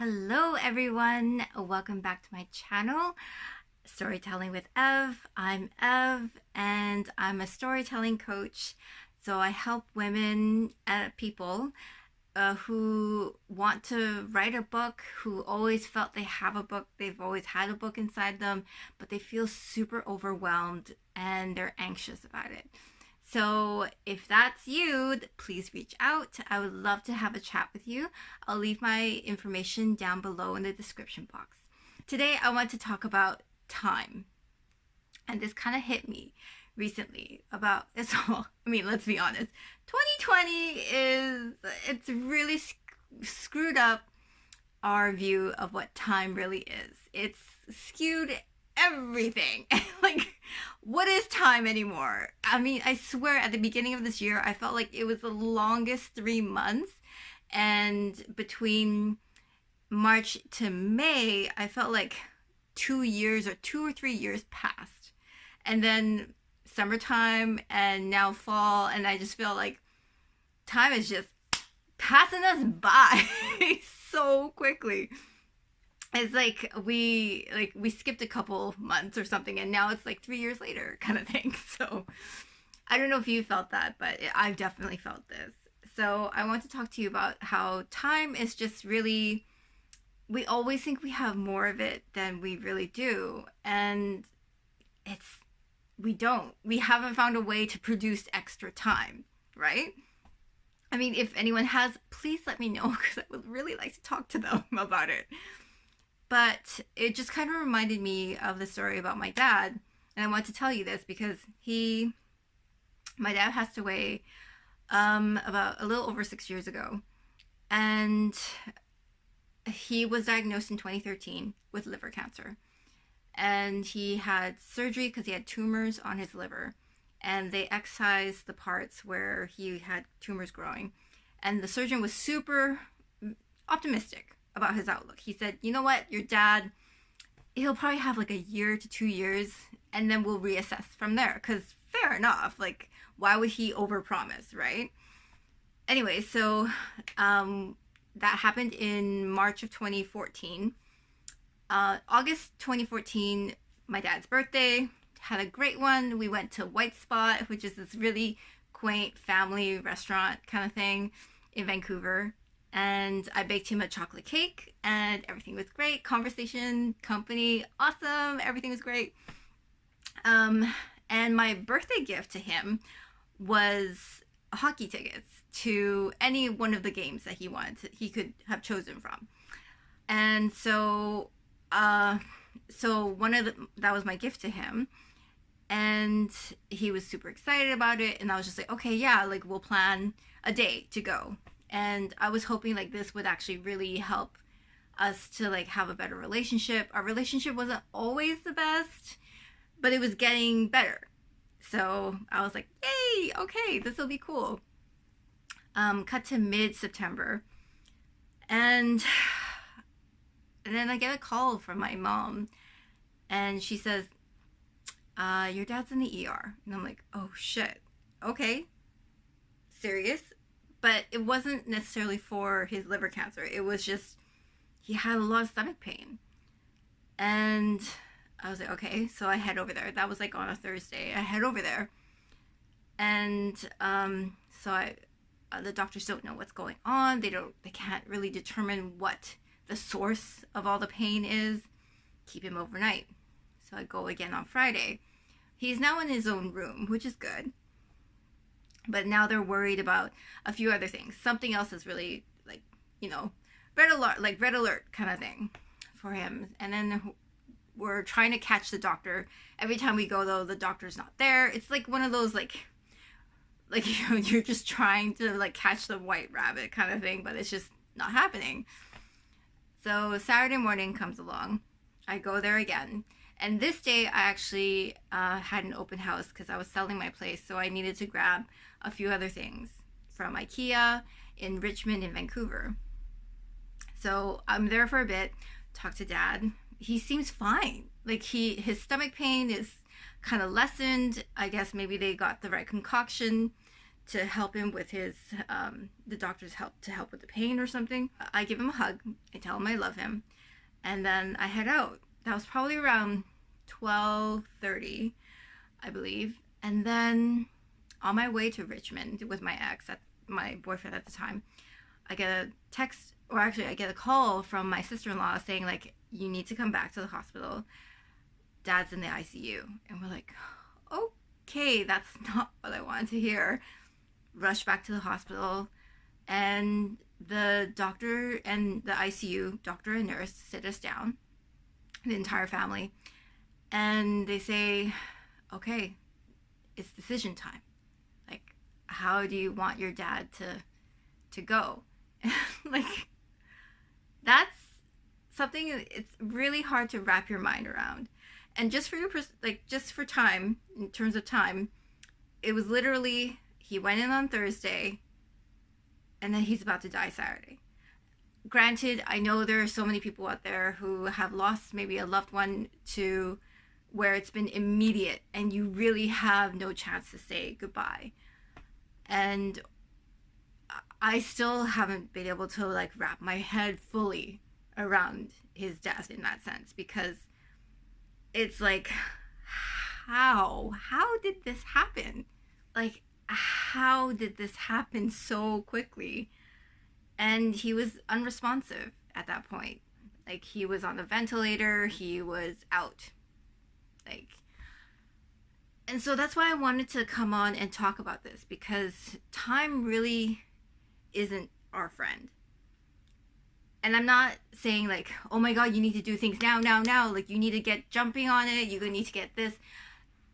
Hello everyone, welcome back to my channel, Storytelling with Ev. I'm Ev and I'm a storytelling coach. So I help women, people who want to write a book, who always felt they have a book, they've always had a book inside them, but they feel super overwhelmed and they're anxious about it. So if that's you, please reach out. I would love to have a chat with you. I'll leave my information down below in the description box. Today I want to talk about time. And this kind of hit me recently about, so, let's be honest. 2020 it's really screwed up our view of what time really is. It's skewed everything. Like, what is time anymore? I swear at the beginning of this year, I felt like it was the longest 3 months. And between March to May, I felt like 2 years or 2 or 3 years passed. And then summertime and now fall. And I just feel like time is just passing us by so quickly. It's like we skipped a couple months or something, and now it's like 3 years later kind of thing. So I don't know if you felt that, but I've definitely felt this. So I want to talk to you about how time is just really, we always think we have more of it than we really do. And we don't. We haven't found a way to produce extra time, right? If anyone has, please let me know, because I would really like to talk to them about it. But it just kind of reminded me of the story about my dad. And I want to tell you this because my dad passed away about a little over 6 years ago. And he was diagnosed in 2013 with liver cancer. And he had surgery because he had tumors on his liver. And they excised the parts where he had tumors growing. And the surgeon was super optimistic about his outlook. He said, you know what, your dad, he'll probably have like a year to 2 years, and then we'll reassess from there. Because fair enough, like, why would he overpromise, right? Anyway, so that happened in March of 2014. August 2014, my dad's birthday, had a great one. We went to White Spot, which is this really quaint family restaurant kind of thing in Vancouver. And I baked him a chocolate cake, and everything was great. Conversation, company, awesome. Everything was great. And my birthday gift to him was hockey tickets to any one of the games that he could have chosen from. And so, that was my gift to him. And he was super excited about it. And I was just like, okay, yeah, like, we'll plan a day to go. And I was hoping like this would actually really help us to like have a better relationship. Our relationship wasn't always the best, but it was getting better. So I was like, yay, okay, this will be cool. Cut to mid-September. And then I get a call from my mom, and she says, your dad's in the ER. And I'm like, oh shit, okay, serious? But it wasn't necessarily for his liver cancer. It was just, he had a lot of stomach pain. And I was like, okay, so I head over there. That was like on a Thursday. I head over there. And the doctors don't know what's going on. They can't really determine what the source of all the pain is. Keep him overnight. So I go again on Friday. He's now in his own room, which is good. But now they're worried about a few other things. Something else is really, like, red alert kind of thing for him. And then we're trying to catch the doctor. Every time we go, though, the doctor's not there. It's like one of those, like you're just trying to, like, catch the white rabbit kind of thing, but it's just not happening. So Saturday morning comes along. I go there again. And this day, I actually had an open house because I was selling my place, so I needed to grab a few other things from IKEA in Richmond and Vancouver. So I'm there for a bit, talk to Dad. He seems fine. Like, his stomach pain is kind of lessened. I guess maybe they got the right concoction to help him with his the doctor's help to help with the pain or something. I give him a hug. I tell him I love him, and then I head out. That was probably around 12:30, I believe. And then on my way to Richmond with my ex, my boyfriend at the time, I get a text, or actually I get a call from my sister-in-law saying, like, you need to come back to the hospital. Dad's in the ICU. And we're like, okay, that's not what I wanted to hear. Rush back to the hospital, and the doctor and the ICU, doctor and nurse, sit us down, the entire family, and they say, okay, it's decision time. Like, how do you want your dad to go? Like, that's something, it's really hard to wrap your mind around. And just for your just for time, in terms of time, it was literally, he went in on Thursday and then he's about to die Saturday. Granted, I know there are so many people out there who have lost maybe a loved one to where it's been immediate and you really have no chance to say goodbye. And I still haven't been able to like wrap my head fully around his death in that sense, because it's like, how did this happen? Like, how did this happen so quickly? And he was unresponsive at that point. Like, he was on the ventilator, he was out. Like, and so that's why I wanted to come on and talk about this, because time really isn't our friend. And I'm not saying like, oh my God, you need to do things now. Like, you need to get jumping on it. You need to get this.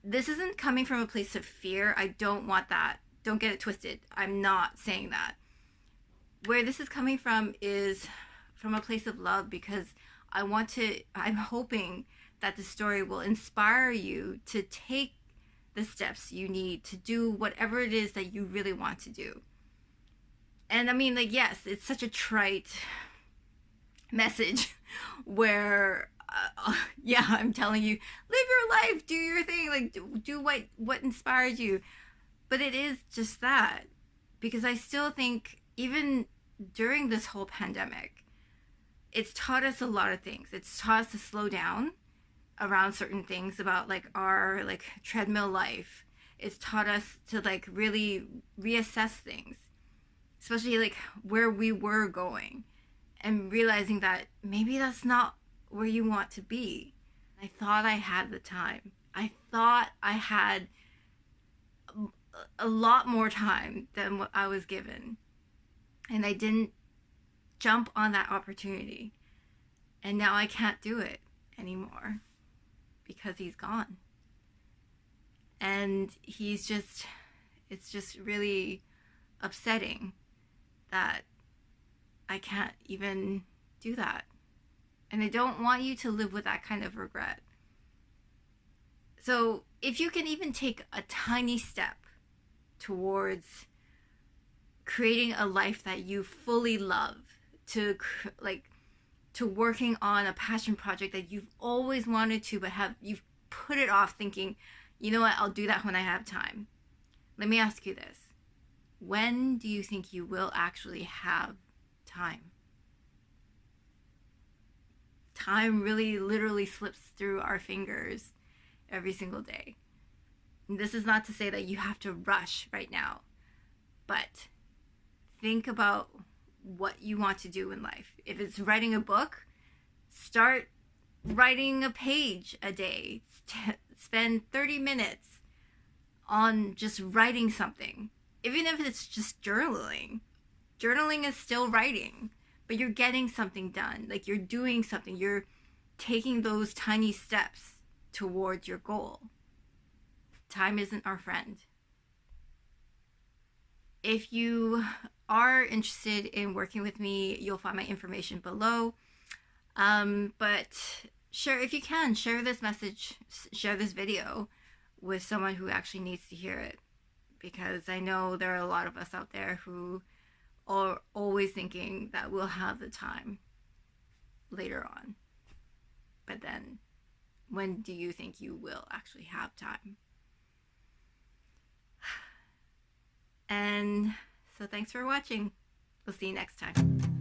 This isn't coming from a place of fear. I don't want that. Don't get it twisted. I'm not saying that. Where this is coming from is from a place of love, because I'm hoping that the story will inspire you to take the steps you need to do whatever it is that you really want to do. And I mean, like, yes, it's such a trite message where yeah, I'm telling you, live your life, do your thing, like do what inspires you. But it is just that, because I still think even during this whole pandemic, it's taught us a lot of things. It's taught us to slow down around certain things about like our like treadmill life. It's taught us to like really reassess things, especially like where we were going, and realizing that maybe that's not where you want to be. I thought I had the time. I thought I had a lot more time than what I was given. And I didn't jump on that opportunity. And now I can't do it anymore because he's gone. And it's just really upsetting that I can't even do that. And I don't want you to live with that kind of regret. So if you can even take a tiny step towards creating a life that you fully love, to working on a passion project that you've always wanted to, but you've put it off thinking, you know what, I'll do that when I have time. Let me ask you this. When do you think you will actually have time? Time really literally slips through our fingers every single day. And this is not to say that you have to rush right now, but think about what you want to do in life. If it's writing a book, start writing a page a day. Spend 30 minutes on just writing something. Even if it's just journaling. Journaling is still writing, but you're getting something done. Like, you're doing something. You're taking those tiny steps towards your goal. Time isn't our friend. If you are interested in working with me, you'll find my information below. But share, if you can, share this message, share this video with someone who actually needs to hear it. Because I know there are a lot of us out there who are always thinking that we'll have the time later on. But then, when do you think you will actually have time? And so thanks for watching. We'll see you next time.